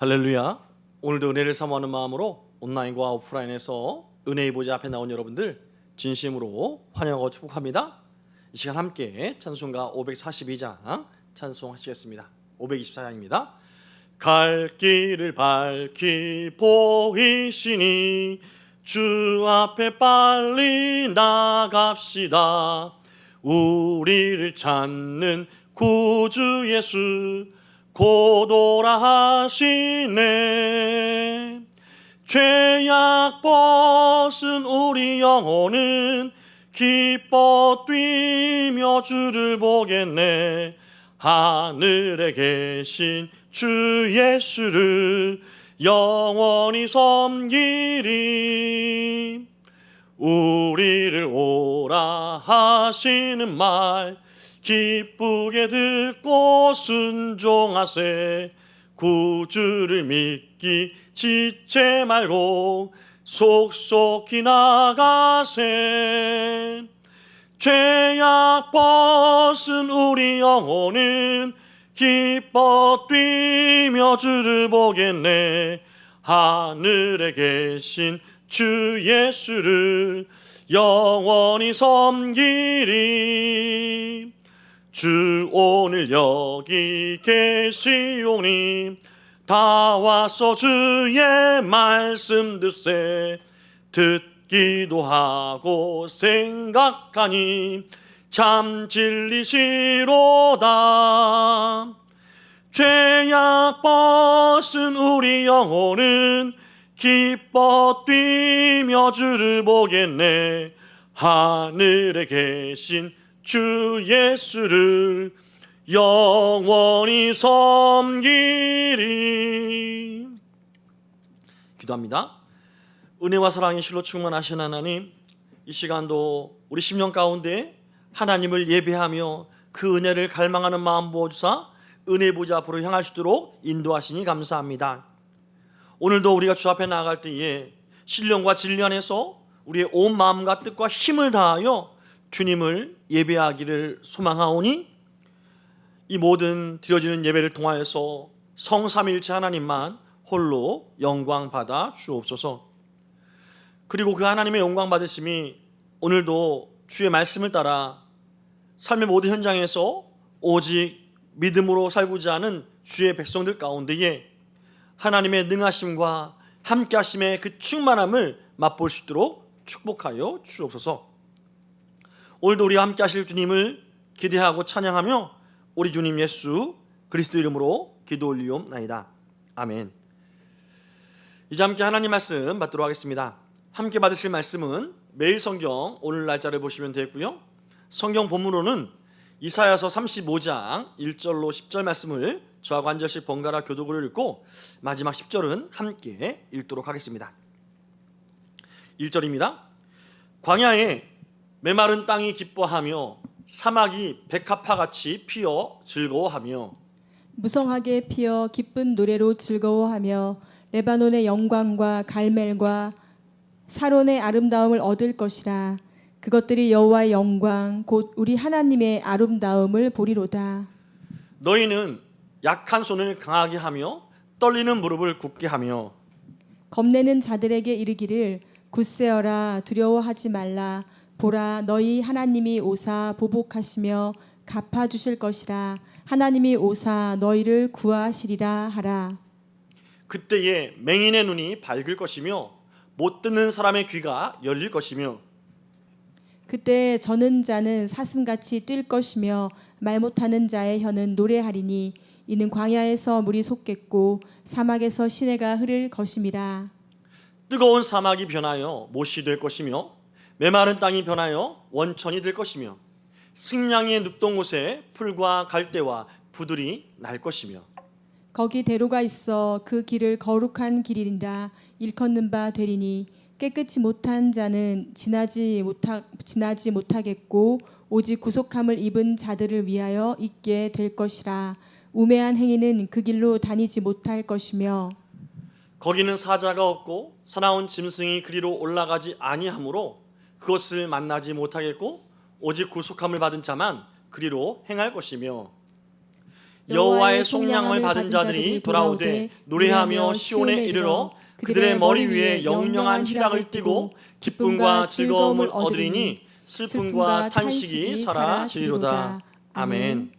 할렐루야. 오늘도 은혜를 사모하는 마음으로 온라인과 오프라인에서 은혜의 보좌 앞에 나온 여러분들 진심으로 환영하고 축복합니다. 이 시간 함께 찬송가 542장 찬송하시겠습니다. 524장입니다. 갈 길을 밝히 보이시니 주 앞에 빨리 나갑시다. 우리를 찾는 구주 예수 곧 오라 하시네. 죄악 벗은 우리 영혼은 기뻐 뛰며 주를 보겠네. 하늘에 계신 주 예수를 영원히 섬기리. 우리를 오라 하시는 말 기쁘게 듣고 순종하세. 구주를 믿기 지체 말고 속속히 나가세. 죄악 벗은 우리 영혼은 기뻐 뛰며 주를 보겠네. 하늘에 계신 주 예수를 영원히 섬기리. 주 오늘 여기 계시오니 다 와서 주의 말씀 듣세. 듣기도 하고 생각하니 참 진리시로다. 죄악 벗은 우리 영혼은 기뻐 뛰며 주를 보겠네. 하늘에 계신 주 예수를 영원히 섬기리. 기도합니다. 은혜와 사랑의 실로 충만하신 하나님, 이 시간도 우리 심령 가운데 하나님을 예배하며 그 은혜를 갈망하는 마음 부어주사 은혜 보좌 앞으로 향할 수 있도록 인도하시니 감사합니다. 오늘도 우리가 주 앞에 나아갈 때에 신령과 진리 안에서 우리의 온 마음과 뜻과 힘을 다하여 주님을 예배하기를 소망하오니 이 모든 드려지는 예배를 통하여서 성삼위일체 하나님만 홀로 영광 받아 주옵소서. 그리고 그 하나님의 영광 받으심이 오늘도 주의 말씀을 따라 삶의 모든 현장에서 오직 믿음으로 살고자 하는 주의 백성들 가운데에 하나님의 능하심과 함께하심의 그 충만함을 맛볼 수 있도록 축복하여 주옵소서. 오늘도 우리와 함께하실 주님을 기대하고 찬양하며 우리 주님 예수 그리스도 이름으로 기도 올리옵나이다. 아멘. 이제 함께 하나님 말씀 받도록 하겠습니다. 함께 받으실 말씀은 매일 성경 오늘 날짜를 보시면 되고요. 성경 본문으로는 이사야서 35장 1절로 10절 말씀을 저하고 한 절씩 번갈아 교독으로 읽고 마지막 10절은 함께 읽도록 하겠습니다. 1절입니다. 광야에 메마른 땅이 기뻐하며 사막이 백합화같이 피어 즐거워하며 무성하게 피어 기쁜 노래로 즐거워하며 레바논의 영광과 갈멜과 사론의 아름다움을 얻을 것이라. 그것들이 여호와의 영광 곧 우리 하나님의 아름다움을 보리로다. 너희는 약한 손을 강하게 하며 떨리는 무릎을 굳게 하며 겁내는 자들에게 이르기를 굳세어라 두려워하지 말라. 보라 너희 하나님이 오사 보복하시며 갚아주실 것이라. 하나님이 오사 너희를 구하시리라 하라. 그때에 맹인의 눈이 밝을 것이며 못 듣는 사람의 귀가 열릴 것이며 그때 저는 자는 사슴같이 뛸 것이며 말 못하는 자의 혀는 노래하리니 이는 광야에서 물이 솟겠고 사막에서 시내가 흐를 것임이라. 뜨거운 사막이 변하여 못이 될 것이며 메마른 땅이 변하여 원천이 될 것이며 승냥이의 눕던 곳에 풀과 갈대와 부들이 날 것이며 거기 대로가 있어 그 길을 거룩한 길이라 일컫는 바 되리니 깨끗이 못한 자는 지나지 못하겠고 오직 구속함을 입은 자들을 위하여 있게 될 것이라. 우매한 행위는 그 길로 다니지 못할 것이며 거기는 사자가 없고 사나운 짐승이 그리로 올라가지 아니하므로 그것을 만나지 못하겠고 오직 구속함을 받은 자만 그리로 행할 것이며 여호와의 속량을 받은 자들이 돌아오되 노래하며 시온에 이르러 그들의 머리 위에 영영한 희락을 띠고 기쁨과 즐거움을 얻으리니 슬픔과 탄식이 사라지리로다. 아멘.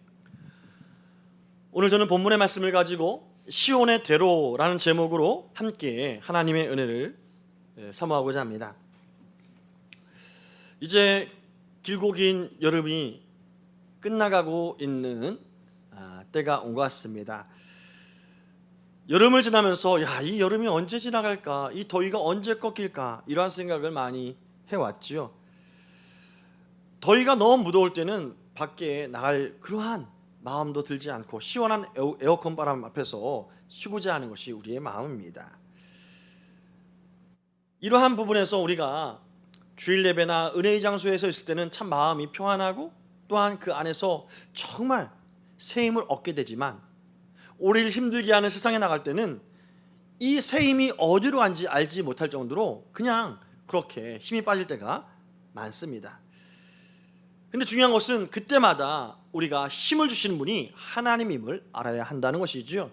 오늘 저는 본문의 말씀을 가지고 시온의 대로라는 제목으로 함께 하나님의 은혜를 사모하고자 합니다. 이제 길고 긴 여름이 끝나가고 있는 때가 온 것 같습니다. 여름을 지나면서 이 여름이 언제 지나갈까, 이 더위가 언제 꺾일까, 이러한 생각을 많이 해왔지요. 더위가 너무 무더울 때는 밖에 나갈 그러한 마음도 들지 않고 시원한 에어컨 바람 앞에서 쉬고자 하는 것이 우리의 마음입니다. 이러한 부분에서 우리가 주일 예배나 은혜의 장소에서 있을 때는 참 마음이 평안하고 또한 그 안에서 정말 새 힘을 얻게 되지만, 우리를 힘들게 하는 세상에 나갈 때는 이 새 힘이 어디로 간지 알지 못할 정도로 그냥 그렇게 힘이 빠질 때가 많습니다. 근데 중요한 것은 그때마다 우리가 힘을 주시는 분이 하나님임을 알아야 한다는 것이죠.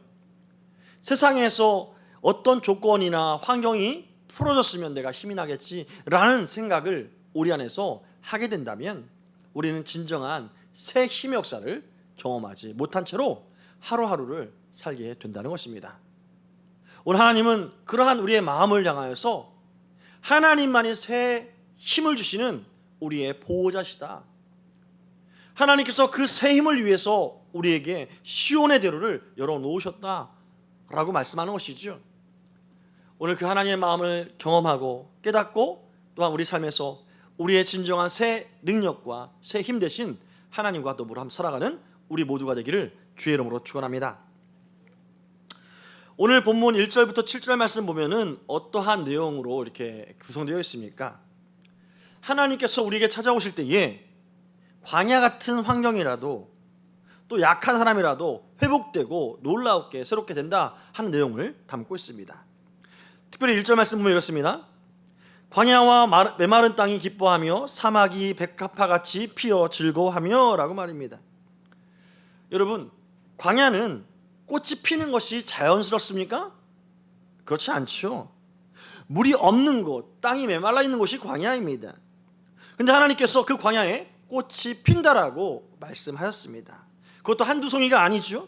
세상에서 어떤 조건이나 환경이 풀어졌으면 내가 힘이 나겠지라는 생각을 우리 안에서 하게 된다면 우리는 진정한 새 힘의 역사를 경험하지 못한 채로 하루하루를 살게 된다는 것입니다. 오늘 하나님은 그러한 우리의 마음을 향하여서 하나님만이 새 힘을 주시는 우리의 보호자시다, 하나님께서 그 새 힘을 위해서 우리에게 시온의 대로를 열어놓으셨다라고 말씀하는 것이죠. 오늘 그 하나님의 마음을 경험하고 깨닫고 또한 우리 삶에서 우리의 진정한 새 능력과 새 힘 대신 하나님과 더불어 살아가는 우리 모두가 되기를 주의 이름으로 축원합니다. 오늘 본문 1절부터 7절 말씀 보면은 어떠한 내용으로 이렇게 구성되어 있습니까? 하나님께서 우리에게 찾아오실 때에 광야 같은 환경이라도 또 약한 사람이라도 회복되고 놀랍게 새롭게 된다 하는 내용을 담고 있습니다. 특별히 1절 말씀 보면 이렇습니다. 광야와 메마른 땅이 기뻐하며 사막이 백합화같이 피어 즐거워하며 라고 말입니다. 여러분, 광야는 꽃이 피는 것이 자연스럽습니까? 그렇지 않죠. 물이 없는 곳, 땅이 메말라 있는 곳이 광야입니다. 그런데 하나님께서 그 광야에 꽃이 핀다라고 말씀하셨습니다. 그것도 한두 송이가 아니죠.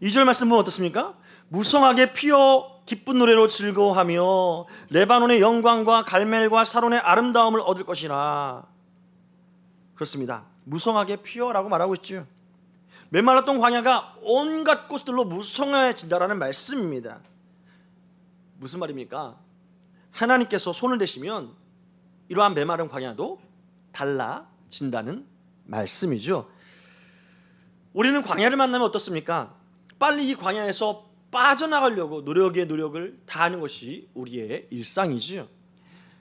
2절 말씀 보면 어떻습니까? 무성하게 피어 기쁜 노래로 즐거워하며 레바논의 영광과 갈멜과 사론의 아름다움을 얻을 것이라. 그렇습니다. 무성하게 피어라고 말하고 있죠. 메말랐던 광야가 온갖 꽃들로 무성해진다라는 말씀입니다. 무슨 말입니까? 하나님께서 손을 대시면 이러한 메마른 광야도 달라진다는 말씀이죠. 우리는 광야를 만나면 어떻습니까? 빨리 이 광야에서 빠져나가려고 노력을 다하는 것이 우리의 일상이죠.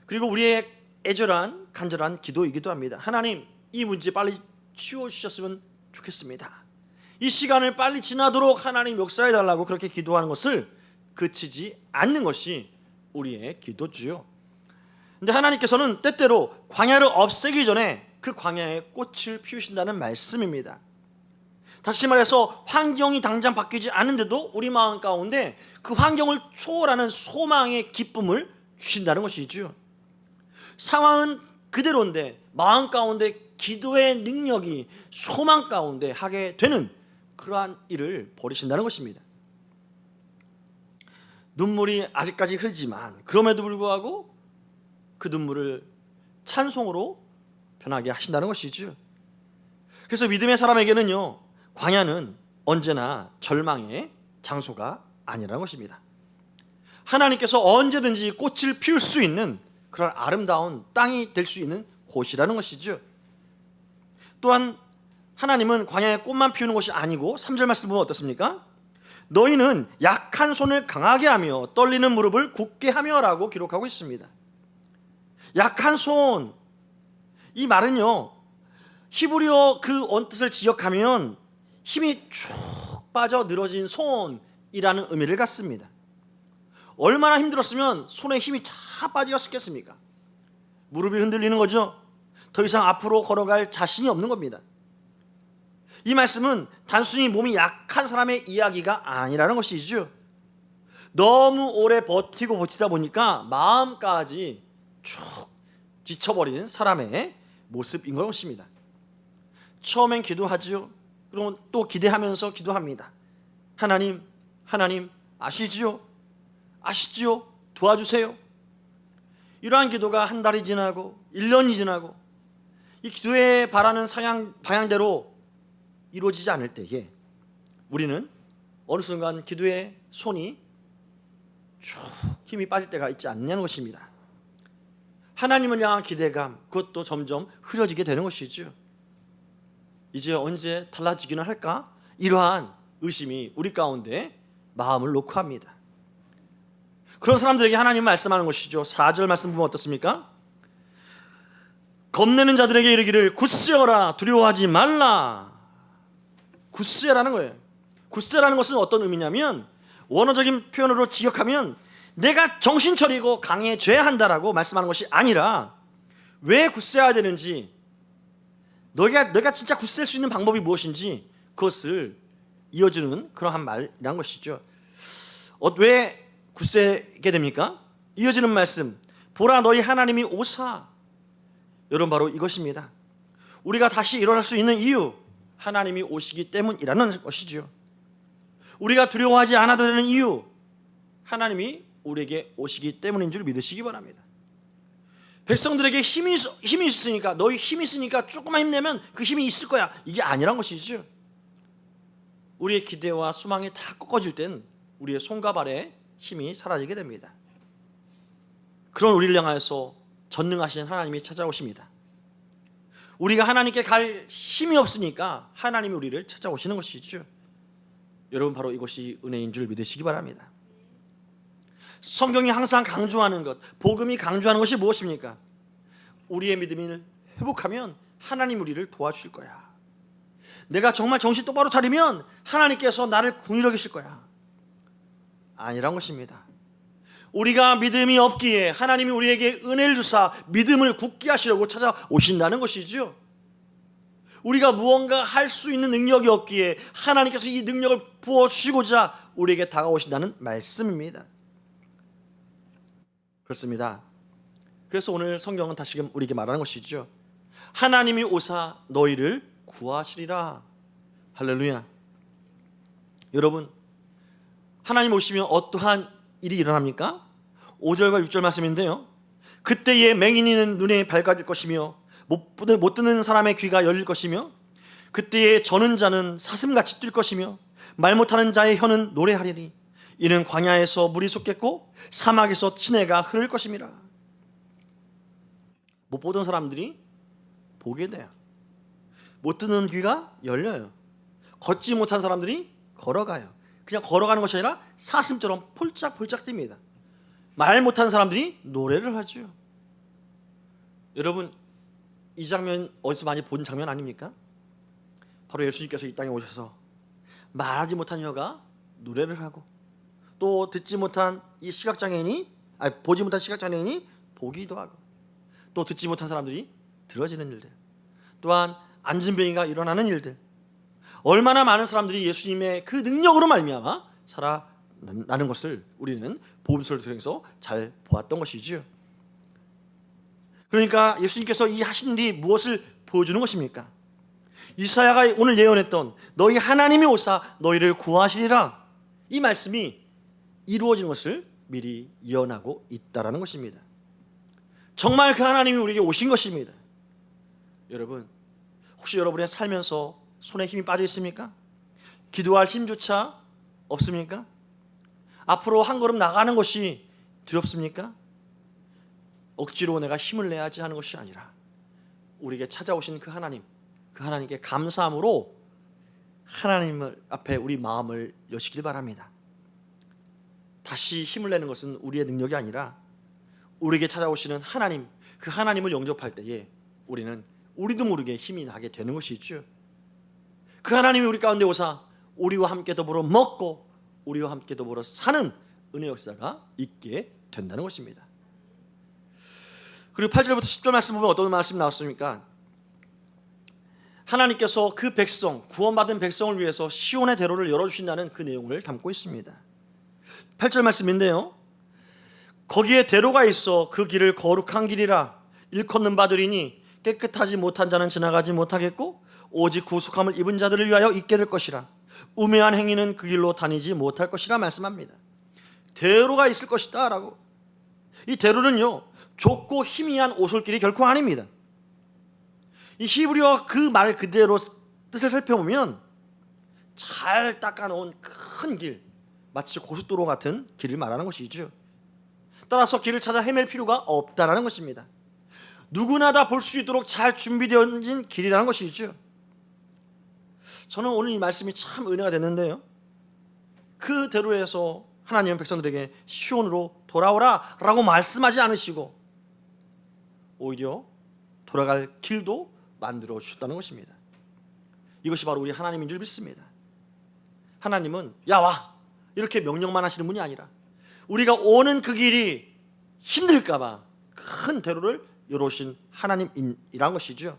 그리고 우리의 애절한 간절한 기도이기도 합니다. 하나님, 이 문제 빨리 치워주셨으면 좋겠습니다. 이 시간을 빨리 지나도록 하나님 역사해달라고 그렇게 기도하는 것을 그치지 않는 것이 우리의 기도지요. 근데 하나님께서는 때때로 광야를 없애기 전에 그 광야에 꽃을 피우신다는 말씀입니다. 다시 말해서 환경이 당장 바뀌지 않는데도 우리 마음 가운데 그 환경을 초월하는 소망의 기쁨을 주신다는 것이죠. 상황은 그대로인데 마음 가운데 기도의 능력이 소망 가운데 하게 되는 그러한 일을 벌이신다는 것입니다. 눈물이 아직까지 흐르지만 그럼에도 불구하고 그 눈물을 찬송으로 변하게 하신다는 것이죠. 그래서 믿음의 사람에게는요, 광야는 언제나 절망의 장소가 아니라는 것입니다. 하나님께서 언제든지 꽃을 피울 수 있는 그런 아름다운 땅이 될 수 있는 곳이라는 것이죠. 또한 하나님은 광야에 꽃만 피우는 것이 아니고 3절 말씀 보면 어떻습니까? 너희는 약한 손을 강하게 하며 떨리는 무릎을 굳게 하며 라고 기록하고 있습니다. 약한 손, 이 말은요, 히브리어 그 원뜻을 지역하면 힘이 쭉 빠져 늘어진 손이라는 의미를 갖습니다. 얼마나 힘들었으면 손에 힘이 다 빠지었겠습니까? 무릎이 흔들리는 거죠. 더 이상 앞으로 걸어갈 자신이 없는 겁니다. 이 말씀은 단순히 몸이 약한 사람의 이야기가 아니라는 것이죠. 너무 오래 버티다 보니까 마음까지 쭉 지쳐버린 사람의 모습인 것입니다. 처음엔 기도하지요. 그러면 또 기대하면서 기도합니다. 하나님 아시지요? 도와주세요. 이러한 기도가 한 달이 지나고 1년이 지나고 이 기도에 바라는 방향대로 이루어지지 않을 때에 우리는 어느 순간 기도의 손이 쭉 힘이 빠질 때가 있지 않냐는 것입니다. 하나님을 향한 기대감, 그것도 점점 흐려지게 되는 것이죠. 이제 언제 달라지기는 할까? 이러한 의심이 우리 가운데 마음을 놓고 합니다. 그런 사람들에게 하나님 말씀하는 것이죠. 4절 말씀 보면 어떻습니까? 겁내는 자들에게 이르기를 굳세어라, 두려워하지 말라. 굳세라는 거예요. 굳세라는 것은 어떤 의미냐면, 원어적인 표현으로 직역하면 내가 정신 차리고 강해져야 한다라고 말씀하는 것이 아니라, 왜 굳세해야 되는지, 너가 진짜 굳셀 수 있는 방법이 무엇인지 그것을 이어주는 그러한 말이란 것이죠. 왜 굳세게 됩니까? 이어지는 말씀, 보라 너희 하나님이 오사. 여러분, 바로 이것입니다. 우리가 다시 일어날 수 있는 이유, 하나님이 오시기 때문이라는 것이죠. 우리가 두려워하지 않아도 되는 이유, 하나님이 우리에게 오시기 때문인 줄 믿으시기 바랍니다. 백성들에게 힘이 있으니까, 너희 힘이 있으니까 조금만 힘내면 그 힘이 있을 거야, 이게 아니란 것이죠. 우리의 기대와 소망이 다 꺾어질 땐 우리의 손과 발에 힘이 사라지게 됩니다. 그런 우리를 향하여서 전능하신 하나님이 찾아오십니다. 우리가 하나님께 갈 힘이 없으니까 하나님이 우리를 찾아오시는 것이죠. 여러분, 바로 이것이 은혜인 줄 믿으시기 바랍니다. 성경이 항상 강조하는 것, 복음이 강조하는 것이 무엇입니까? 우리의 믿음을 회복하면 하나님 우리를 도와주실 거야. 내가 정말 정신 똑바로 차리면 하나님께서 나를 긍휼히 여기실 거야. 아니란 것입니다. 우리가 믿음이 없기에 하나님이 우리에게 은혜를 주사 믿음을 굳게 하시려고 찾아오신다는 것이죠. 우리가 무언가 할 수 있는 능력이 없기에 하나님께서 이 능력을 부어주시고자 우리에게 다가오신다는 말씀입니다. 그렇습니다. 그래서 오늘 성경은 다시금 우리에게 말하는 것이죠. 하나님이 오사 너희를 구하시리라. 할렐루야. 여러분, 하나님 오시면 어떠한 일이 일어납니까? 5절과 6절 말씀인데요, 그때에 맹인이는 눈에 밝아질 것이며 못 듣는 사람의 귀가 열릴 것이며 그때에 저는 자는 사슴같이 뛸 것이며 말 못하는 자의 혀는 노래하리니 이는 광야에서 물이 솟겠고 사막에서 진해가 흐를 것임이라. 못 보던 사람들이 보게 돼요. 못 듣는 귀가 열려요. 걷지 못한 사람들이 걸어가요. 그냥 걸어가는 것이 아니라 사슴처럼 폴짝폴짝 뜁니다. 말 못하는 사람들이 노래를 하죠. 여러분, 이 장면 어디서 많이 본 장면 아닙니까? 바로 예수님께서 이 땅에 오셔서 말하지 못한 여가 노래를 하고, 또 듣지 못한 이 보지 못한 시각장애인이 보기도 하고, 또 듣지 못한 사람들이 들어지는 일들, 또한 안진병이가 일어나는 일들, 얼마나 많은 사람들이 예수님의 그 능력으로 말미암아 살아나는 것을 우리는 복음서를 통해서 잘 보았던 것이죠. 그러니까 예수님께서 이 하신 일이 무엇을 보여주는 것입니까? 이사야가 오늘 예언했던 너희 하나님이 오사 너희를 구하시리라, 이 말씀이 이루어지는 것을 미리 예언하고 있다라는 것입니다. 정말 그 하나님이 우리에게 오신 것입니다. 여러분, 혹시 여러분의 살면서 손에 힘이 빠져 있습니까? 기도할 힘조차 없습니까? 앞으로 한 걸음 나가는 것이 두렵습니까? 억지로 내가 힘을 내야지 하는 것이 아니라 우리에게 찾아오신 그 하나님께 감사함으로 하나님 앞에 우리 마음을 여시길 바랍니다. 다시 힘을 내는 것은 우리의 능력이 아니라 우리에게 찾아오시는 하나님, 그 하나님을 영접할 때에 우리는 우리도 모르게 힘이 나게 되는 것이 있죠. 그 하나님이 우리 가운데 오사 우리와 함께 더불어 먹고 우리와 함께 더불어 사는 은혜 역사가 있게 된다는 것입니다. 그리고 8절부터 10절 말씀 보면 어떤 말씀이 나왔습니까? 하나님께서 그 백성, 구원받은 백성을 위해서 시온의 대로를 열어주신다는 그 내용을 담고 있습니다. 8절 말씀인데요, 거기에 대로가 있어 그 길을 거룩한 길이라 일컫는 바들이니 깨끗하지 못한 자는 지나가지 못하겠고 오직 구속함을 입은 자들을 위하여 있게 될 것이라 우매한 행위는 그 길로 다니지 못할 것이라 말씀합니다. 대로가 있을 것이다 라고. 이 대로는요, 좁고 희미한 오솔길이 결코 아닙니다. 이 히브리어 그 말 그대로 뜻을 살펴보면 잘 닦아놓은 큰 길, 마치 고속도로 같은 길을 말하는 것이죠. 따라서 길을 찾아 헤맬 필요가 없다라는 것입니다. 누구나 다 볼 수 있도록 잘 준비되어진 길이라는 것이죠. 저는 오늘 이 말씀이 참 은혜가 됐는데요, 그 대로에서 하나님은 백성들에게 시온으로 돌아오라 라고 말씀하지 않으시고 오히려 돌아갈 길도 만들어 주셨다는 것입니다. 이것이 바로 우리 하나님인 줄 믿습니다. 하나님은 야 와 이렇게 명령만 하시는 분이 아니라 우리가 오는 그 길이 힘들까 봐 큰 대로를 열어오신 하나님이란 것이죠.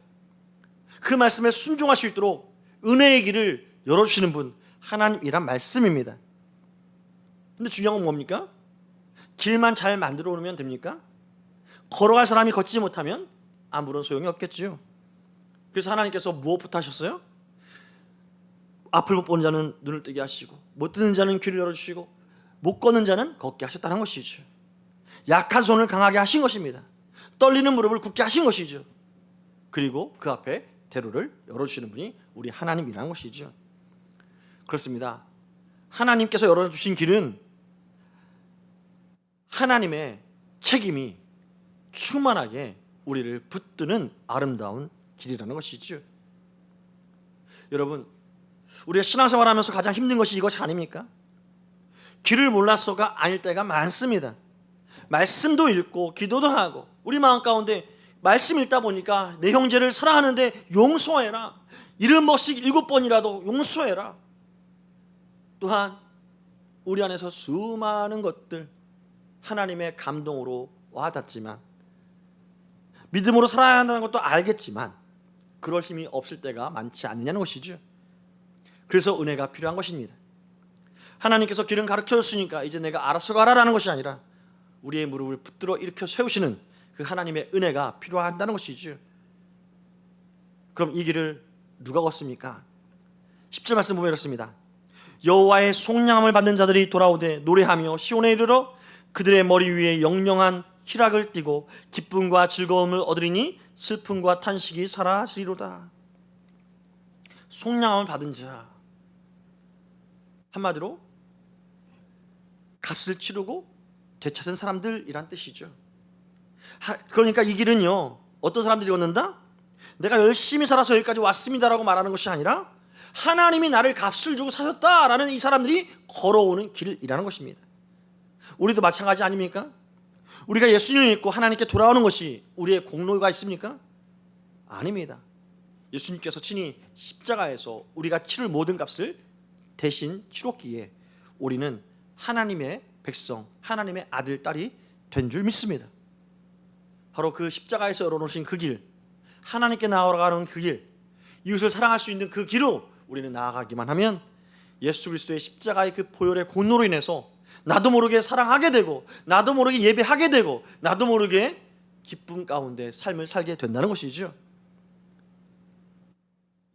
그 말씀에 순종할 수 있도록 은혜의 길을 열어주시는 분, 하나님이란 말씀입니다. 근데 중요한 건 뭡니까? 길만 잘 만들어 놓으면 됩니까? 걸어갈 사람이 걷지 못하면 아무런 소용이 없겠지요. 그래서 하나님께서 무엇부터 하셨어요? 앞을 못 보는 자는 눈을 뜨게 하시고 못 듣는 자는 귀를 열어주시고 못 걷는 자는 걷게 하셨다는 것이죠. 약한 손을 강하게 하신 것입니다. 떨리는 무릎을 굳게 하신 것이죠. 그리고 그 앞에 대로를 열어주시는 분이 우리 하나님이라는 것이죠. 그렇습니다. 하나님께서 열어주신 길은 하나님의 책임이 충만하게 우리를 붙드는 아름다운 길이라는 것이죠. 여러분, 우리가 신앙생활하면서 가장 힘든 것이 이것이 아닙니까? 길을 몰라서가 아닐 때가 많습니다. 말씀도 읽고 기도도 하고 우리 마음 가운데 말씀 읽다 보니까 내 형제를 사랑하는데 용서해라, 이름 없이 7번이라도 용서해라. 또한 우리 안에서 수많은 것들 하나님의 감동으로 와닿지만 믿음으로 살아야 한다는 것도 알겠지만 그럴 힘이 없을 때가 많지 않느냐는 것이죠. 그래서 은혜가 필요한 것입니다. 하나님께서 길은 가르쳐 줬으니까 이제 내가 알아서 가라라는 것이 아니라 우리의 무릎을 붙들어 일으켜 세우시는 그 하나님의 은혜가 필요한다는 것이죠. 그럼 이 길을 누가 걷습니까? 10절 말씀 보면 이렇습니다. 여호와의 속량함을 받는 자들이 돌아오되 노래하며 시온에 이르러 그들의 머리 위에 영영한 희락을 띠고 기쁨과 즐거움을 얻으리니 슬픔과 탄식이 사라지리로다. 속량함을 받은 자, 한마디로 값을 치르고 되찾은 사람들이란 뜻이죠. 그러니까 이 길은요, 어떤 사람들이 걷는다? 내가 열심히 살아서 여기까지 왔습니다라고 말하는 것이 아니라 하나님이 나를 값을 주고 사셨다라는 이 사람들이 걸어오는 길이라는 것입니다. 우리도 마찬가지 아닙니까? 우리가 예수님을 믿고 하나님께 돌아오는 것이 우리의 공로가 있습니까? 아닙니다. 예수님께서 친히 십자가에서 우리가 치를 모든 값을 대신 치렀기에 우리는 하나님의 백성, 하나님의 아들, 딸이 된 줄 믿습니다. 바로 그 십자가에서 열어놓으신 그 길, 하나님께 나아가는 그 길, 이웃을 사랑할 수 있는 그 길로 우리는 나아가기만 하면 예수 그리스도의 십자가의 그 보혈의 공로로 인해서 나도 모르게 사랑하게 되고 나도 모르게 예배하게 되고 나도 모르게 기쁨 가운데 삶을 살게 된다는 것이죠.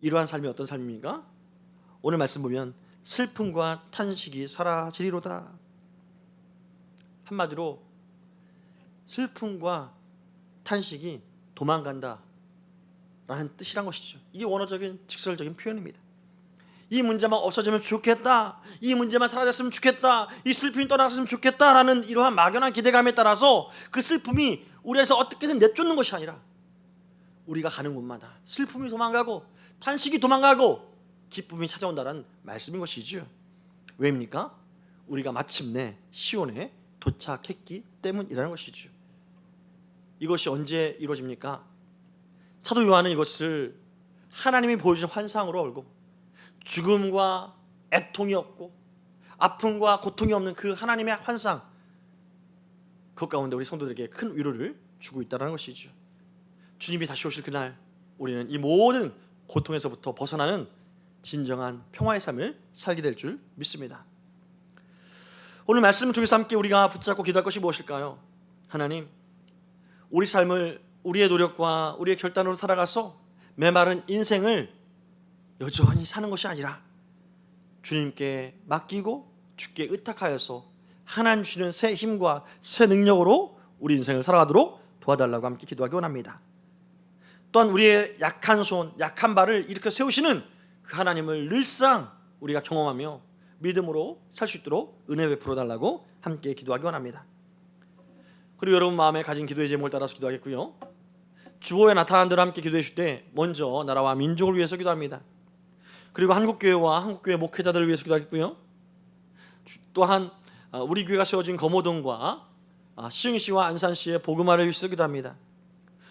이러한 삶이 어떤 삶입니까? 오늘 말씀 보면 슬픔과 탄식이 사라지리로다. 한마디로 슬픔과 탄식이 도망간다 라는 뜻이란 것이죠. 이게 원어적인 직설적인 표현입니다. 이 문제만 없어지면 좋겠다, 이 문제만 사라졌으면 좋겠다, 이 슬픔이 떠나갔으면 좋겠다라는 이러한 막연한 기대감에 따라서 그 슬픔이 우리에서 어떻게든 내쫓는 것이 아니라 우리가 가는 곳마다 슬픔이 도망가고 탄식이 도망가고 기쁨이 찾아온다는 말씀인 것이죠. 왜입니까? 우리가 마침내 시온에 도착했기 때문이라는 것이죠. 이것이 언제 이루어집니까? 사도 요한은 이것을 하나님이 보여주신 환상으로 알고 죽음과 애통이 없고 아픔과 고통이 없는 그 하나님의 환상, 그 가운데 우리 성도들에게 큰 위로를 주고 있다는 것이죠. 주님이 다시 오실 그날 우리는 이 모든 고통에서부터 벗어나는 진정한 평화의 삶을 살게 될 줄 믿습니다. 오늘 말씀을 통해서 함께 우리가 붙잡고 기도할 것이 무엇일까요? 하나님, 우리 삶을 우리의 노력과 우리의 결단으로 살아가서 메마른 인생을 여전히 사는 것이 아니라 주님께 맡기고 주께 의탁하여서 하나님 주시는 새 힘과 새 능력으로 우리 인생을 살아가도록 도와달라고 함께 기도하기 원합니다. 또한 우리의 약한 손, 약한 발을 일으켜 세우시는 그 하나님을 늘상 우리가 경험하며 믿음으로 살 수 있도록 은혜 베풀어 달라고 함께 기도하기 원합니다. 그리고 여러분 마음에 가진 기도의 제목을 따라서 기도하겠고요. 주보에 나타난 대로 함께 기도해 주실 때 먼저 나라와 민족을 위해서 기도합니다. 그리고 한국교회와 한국교회 목회자들을 위해서 기도하겠고요. 또한 우리 교회가 세워진 검호동과 시흥시와 안산시의 복음화를 위해서 기도합니다.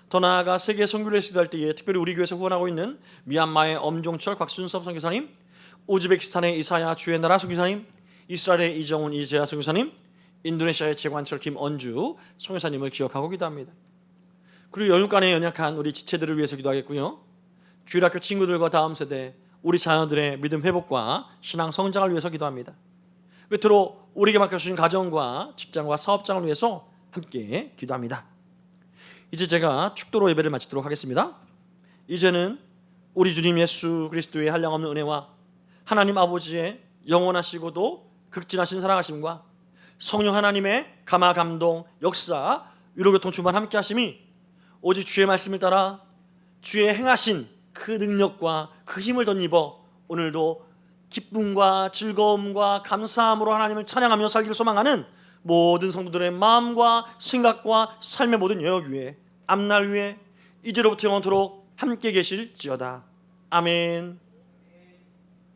더 나아가 세계 선교를 기도할 때에 특별히 우리 교회에서 후원하고 있는 미얀마의 엄종철 곽순섭 선교사님, 우즈베키스탄의 이사야 주의 나라 선교사님, 이스라엘의 이정훈 이재하 선교사님, 인도네시아의 재관철 김언주 선교사님을 기억하고 기도합니다. 그리고 영육간에 연약한 우리 지체들을 위해서 기도하겠고요. 주일학교 친구들과 다음 세대 우리 자녀들의 믿음 회복과 신앙 성장을 위해서 기도합니다. 끝으로 우리에게 맡겨주신 가정과 직장과 사업장을 위해서 함께 기도합니다. 이제 제가 축도로 예배를 마치도록 하겠습니다. 이제는 우리 주님 예수 그리스도의 한량없는 은혜와 하나님 아버지의 영원하시고도 극진하신 사랑하심과 성령 하나님의 감화 감동 역사 위로 교통 충만 함께 하심이 오직 주의 말씀을 따라 주의 행하신 그 능력과 그 힘을 덧입어 오늘도 기쁨과 즐거움과 감사함으로 하나님을 찬양하며 살기를 소망하는 모든 성도들의 마음과 생각과 삶의 모든 영역 위에 앞날 위에 이제로부터 영원토록 함께 계실지어다. 아멘.